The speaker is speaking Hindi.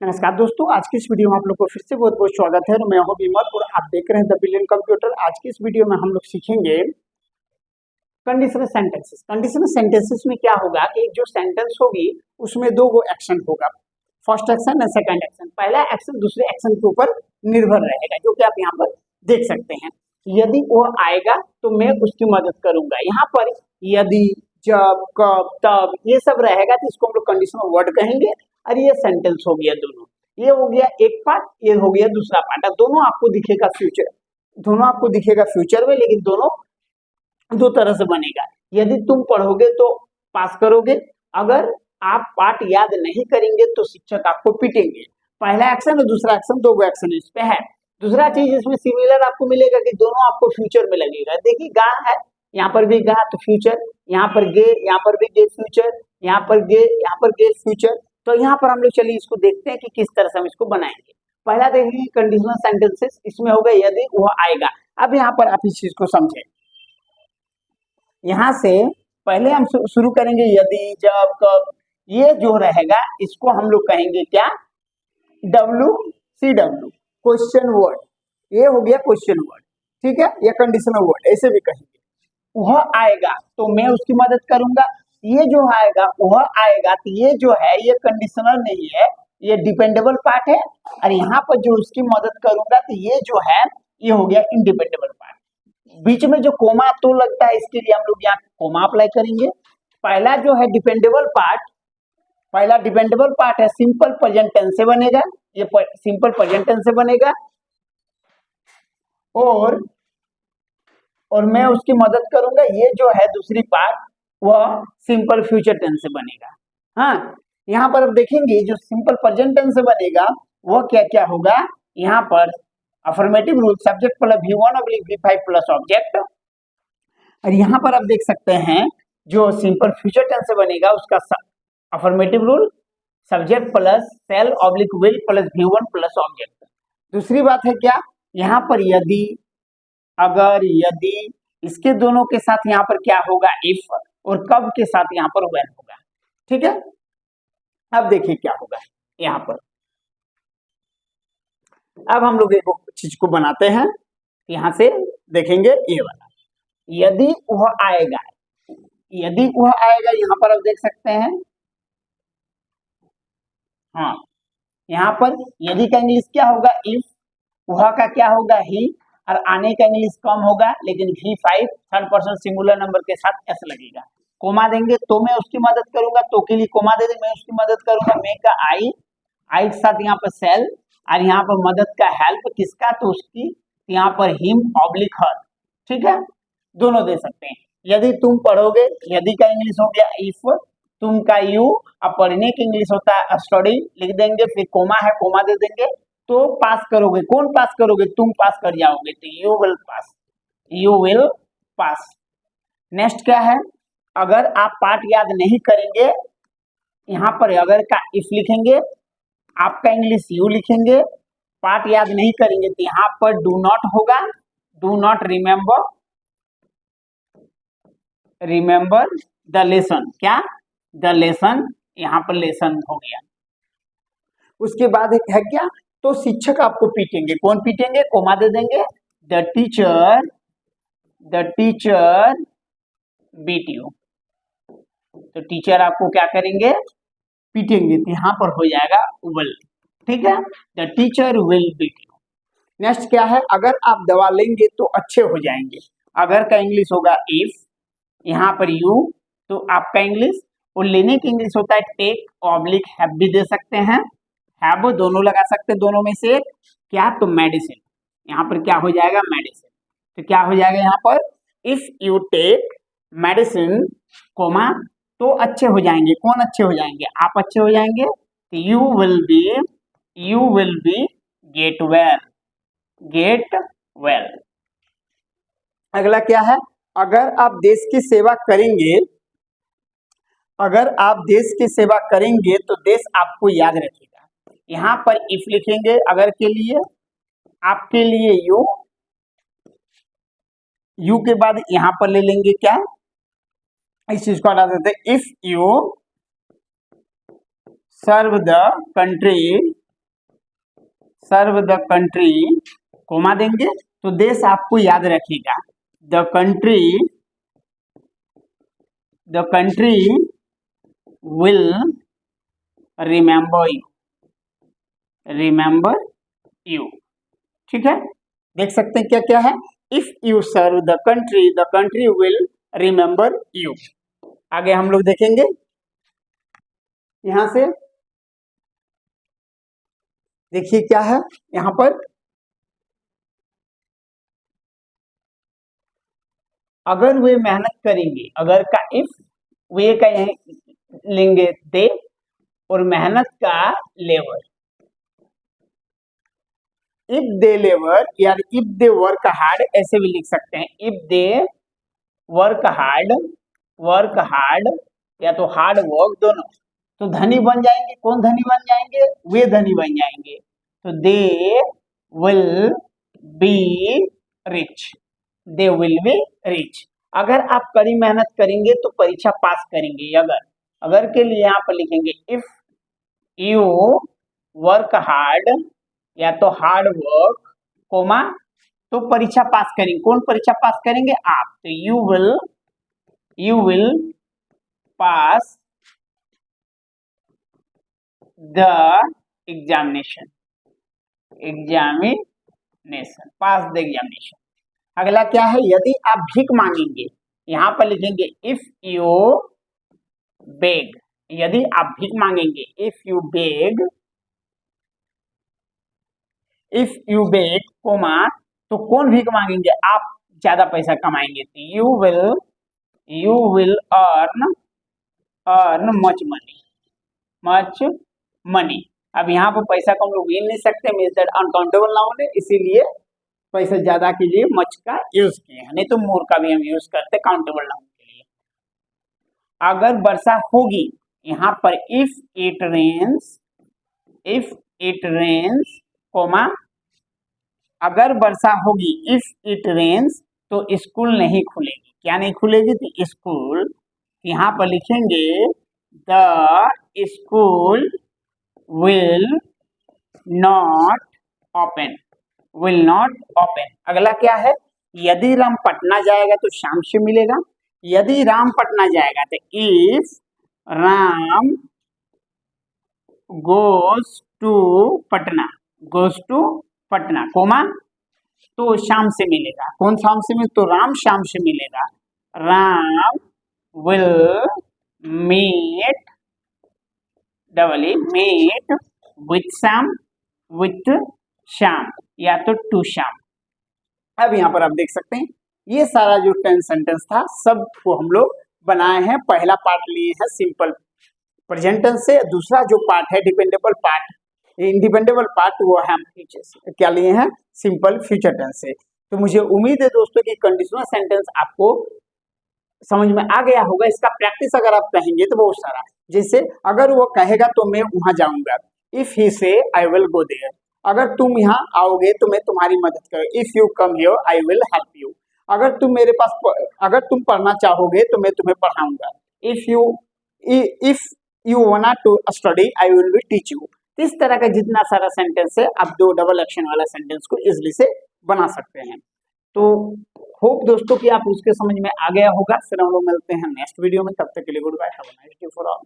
नमस्कार दोस्तों, आज की इस वीडियो में आप लोग को फिर से बहुत बहुत स्वागत है। मैं हूं विमल और आप देख रहे हैं द बिलियन कंप्यूटर। आज की इस वीडियो में हम लोग सीखेंगे कंडीशनल सेंटेंसेस। कंडीशनल सेंटेंसेस में क्या होगा कि जो सेंटेंस होगी उसमें दो गो एक्शन होगा, फर्स्ट एक्शन और सेकंड एक्शन। पहला एक्शन दूसरे एक्शन के ऊपर निर्भर रहेगा, जो कि आप यहाँ पर देख सकते हैं। यदि वो आएगा तो मैं उसकी मदद करूंगा। यहाँ पर यदि, जब, कब, तब ये सब रहेगा तो इसको हम लोग कंडीशनल वर्ड कहेंगे। और ये सेंटेंस हो गया दोनों, ये हो गया एक पार्ट, ये हो गया दूसरा पार्ट। दोनों आपको दिखेगा फ्यूचर, दोनों आपको दिखेगा फ्यूचर में, लेकिन दोनों दो तरह से बनेगा। यदि तुम पढ़ोगे तो पास करोगे, अगर आप पाठ याद नहीं करेंगे तो शिक्षक आपको पीटेंगे। पहला एक्शन और दूसरा एक्शन, दो एक्शन इस पे है। दूसरा चीज इसमें सिमिलर आपको मिलेगा कि दोनों आपको फ्यूचर में लगेगा। देखिए गा है, यहाँ पर भी गा तो फ्यूचर, यहाँ पर गे, यहाँ पर भी गे फ्यूचर, यहाँ पर गे, यहाँ पर गे फ्यूचर। तो यहाँ पर हम लोग चलिए इसको देखते हैं कि किस तरह से हम इसको बनाएंगे। पहला देखेंगे कंडीशनल सेंटेंसेस, इसमें होगा यदि वह आएगा। अब यहाँ पर आप इस चीज को समझें। यहाँ से पहले हम शुरू करेंगे यदि, जब, कब। ये जो रहेगा इसको हम लोग कहेंगे क्या, WCW, क्वेश्चन वर्ड। ये हो गया क्वेश्चन वर्ड, ठीक है, या कंडीशनल वर्ड ऐसे भी कहेंगे। वह आएगा तो मैं उसकी मदद करूंगा। ये जो आएगा वह आएगा, तो ये जो है ये कंडीशनल नहीं है, ये डिपेंडेबल पार्ट है। और यहाँ पर जो उसकी मदद करूंगा तो ये जो है ये हो गया इंडिपेंडेबल पार्ट। बीच में जो कोमा तो लगता है, इसके लिए हम लोग यहाँ कोमा अप्लाई करेंगे। पहला जो है डिपेंडेबल पार्ट, पहला डिपेंडेबल पार्ट है सिंपल प्रेजेंट टेंस से बनेगा, ये सिंपल प्रेजेंट टेंस से बनेगा। और मैं उसकी मदद करूंगा, ये जो है दूसरी पार्ट वह सिंपल फ्यूचर टेंस से बनेगा। हाँ, यहाँ पर अब देखेंगे जो सिंपल प्रेजेंट टेंस से बनेगा वह क्या क्या होगा। यहाँ पर affirmative rule, subject plus V1 और V5 प्लस ऑब्जेक्ट। और यहाँ पर आप देख सकते हैं जो सिंपल फ्यूचर टेंस से बनेगा उसका affirmative rule, subject plus shall oblique will plus V1 plus object. दूसरी बात है क्या, यहाँ पर यदि, अगर, यदि, इसके दोनों के साथ यहाँ पर क्या होगा, इफ, और कब के साथ यहाँ पर व्हेन होगा। ठीक है, अब देखिए क्या होगा यहाँ पर। अब हम लोग एक चीज को बनाते हैं, यहां से देखेंगे ये वाला, यदि वह आएगा। यदि वह आएगा यहाँ पर आप देख सकते हैं। हाँ, यहाँ पर यदि का इंग्लिश क्या होगा, इफ। वह का क्या होगा, ही। और आने का इंग्लिश कम होगा, लेकिन V5 third person singular number के साथ एस लगेगा। कोमा देंगे तो मैं उसकी मदद करूंगा, तो के लिए कोमा दे दे, मैं उसकी मदद करूंगा। मैं का आई, आई के साथ यहाँ पर सेल, और यहाँ पर मदद का हेल्प किसका, तो उसकी, यहाँ पर हिम ऑब्लिक हर। ठीक है, दोनों दे सकते हैं। यदि तुम पढ़ोगे, यदि का इंग्लिश हो गया इफ, तुम का यू, अब पढ़ने की इंग्लिश होता है स्टडी, लिख देंगे, फिर कोमा है कोमा दे देंगे, तो पास करोगे। कौन पास करोगे, तुम पास कर जाओगे, तो you will pass, you will pass. Next क्या है, अगर आप पार्ट याद नहीं करेंगे, यहाँ पर अगर का इफ लिखेंगे, आपका इंग्लिश यू लिखेंगे, पार्ट याद नहीं करेंगे तो यहाँ पर डू नॉट होगा, do not remember, remember the lesson, क्या, द लेसन, यहाँ पर लेसन हो गया। उसके बाद एक है क्या, तो शिक्षक आपको पीटेंगे। कौन पीटेंगे, कोमा दे देंगे, the teacher, the teacher beat you. तो टीचर आपको क्या करेंगे, पीटेंगे, तो यहाँ पर हो जाएगा विल। ठीक है, the teacher will beat you. Next क्या है, अगर आप दवा लेंगे तो अच्छे हो जाएंगे। अगर का इंग्लिश होगा इफ, यहाँ पर यू, तो आपका इंग्लिश, और लेने की इंग्लिश होता है टेक ऑब्लिक हैव भी दे सकते हैं, हैव दोनों लगा सकते हैं, दोनों में से एक क्या, तो मेडिसिन। यहाँ पर क्या हो जाएगा, मेडिसिन। तो क्या हो जाएगा यहाँ पर, if you take medicine, comma, तो अच्छे हो जाएंगे। कौन अच्छे हो जाएंगे, आप अच्छे हो जाएंगे, तो you will be get well, get well. अगला क्या है, अगर आप देश की सेवा करेंगे, अगर आप देश की सेवा करेंगे तो देश आपको याद रखेगा। यहाँ पर इफ लिखेंगे अगर के लिए, आपके लिए यू, यू के बाद यहाँ पर ले लेंगे क्या, इस चीज को हटा देते हैं, if you serve the country serve the country, comma देंगे तो देश आपको याद रखेगा। The country will remember you. ठीक है, देख सकते हैं क्या क्या है। If you serve the country will remember you. आगे हम लोग देखेंगे यहां से, देखिए क्या है यहां पर, अगर वे मेहनत करेंगे, अगर का इफ, वे का यहीं लेंगे दे, और मेहनत का लेबर, इफ दे लेबर या इफ दे वर्क हार्ड, ऐसे भी लिख सकते हैं। इफ दे वर्क हार्ड या तो हार्ड वर्क, दोनों, तो धनी बन जाएंगे। कौन धनी बन जाएंगे? वे धनी बन जाएंगे। तो they will be rich, they will be rich. अगर आप कड़ी मेहनत करेंगे तो परीक्षा पास करेंगे। अगर के लिए यहाँ पर लिखेंगे इफ यू वर्क हार्ड या तो हार्ड वर्क, कोमा, तो परीक्षा पास करेंगे। कौन परीक्षा पास करेंगे? आप। तो you will pass the examination, pass the examination. अगला क्या है? यदि आप भीख मांगेंगे, यहां पर लिखेंगे इफ यू बेग, यदि आप भीख मांगेंगे, इफ यू बेग, कोमा, तो कौन भीख मांगेंगे? आप ज्यादा पैसा कमाएंगे। तो you will earn much money. अब यहाँ पर पैसा को हम लोग गिन नहीं सकते, मीन्स दैट अनकाउंटेबल नाउन है, इसीलिए पैसा ज्यादा के लिए मच का यूज किए हैं, नहीं तो मोर का भी हम यूज करते काउंटेबल नाउन के लिए। अगर वर्षा होगी, यहाँ पर इफ इट रेन्स, कोमा, अगर वर्षा होगी, इफ इट रेन्स, तो स्कूल नहीं खुलेगी। क्या नहीं खुलेगी? तो स्कूल। यहाँ पर लिखेंगे the school will not open, अगला क्या है? यदि राम पटना जाएगा तो शाम से मिलेगा। यदि राम पटना जाएगा तो if Ram goes to Patna, comma, तो शाम से मिलेगा। कौन शाम से मिले? तो राम शाम से मिलेगा। राम विल मीट विथ शाम या तो टू शाम। अब यहाँ पर आप देख सकते हैं ये सारा जो 10 सेंटेंस था सब को हम लोग बनाए हैं। पहला पार्ट लिए हैं सिंपल प्रेजेंट टेंस से, दूसरा जो पार्ट है डिपेंडेबल पार्ट वो हम क्या लिए हैं? सिंपल फ्यूचर टेंस से। तो मुझे उम्मीद है दोस्तों कि कंडीशनल सेंटेंस आपको समझ में आ गया होगा। इसका प्रैक्टिस अगर आप कहेंगे तो बहुत सारा, जैसे अगर वो कहेगा तो मैं वहां जाऊंगा, इफ ही से आई विल गो देयर। अगर तुम यहाँ आओगे तो मैं तुम्हारी मदद करूँ, if you come here I will help you. अगर तुम पढ़ना चाहोगे तो मैं तुम्हें पढ़ाऊंगा, if you want to study I will be teach you. इस तरह का जितना सारा सेंटेंस है आप दो डबल एक्शन वाला सेंटेंस को इजिली से बना सकते हैं। तो होप दोस्तों कि आप उसके समझ में आ गया होगा। फिर हम लोग मिलते हैं नेक्स्ट वीडियो में, तब तक के लिए goodbye, have a nice day for all.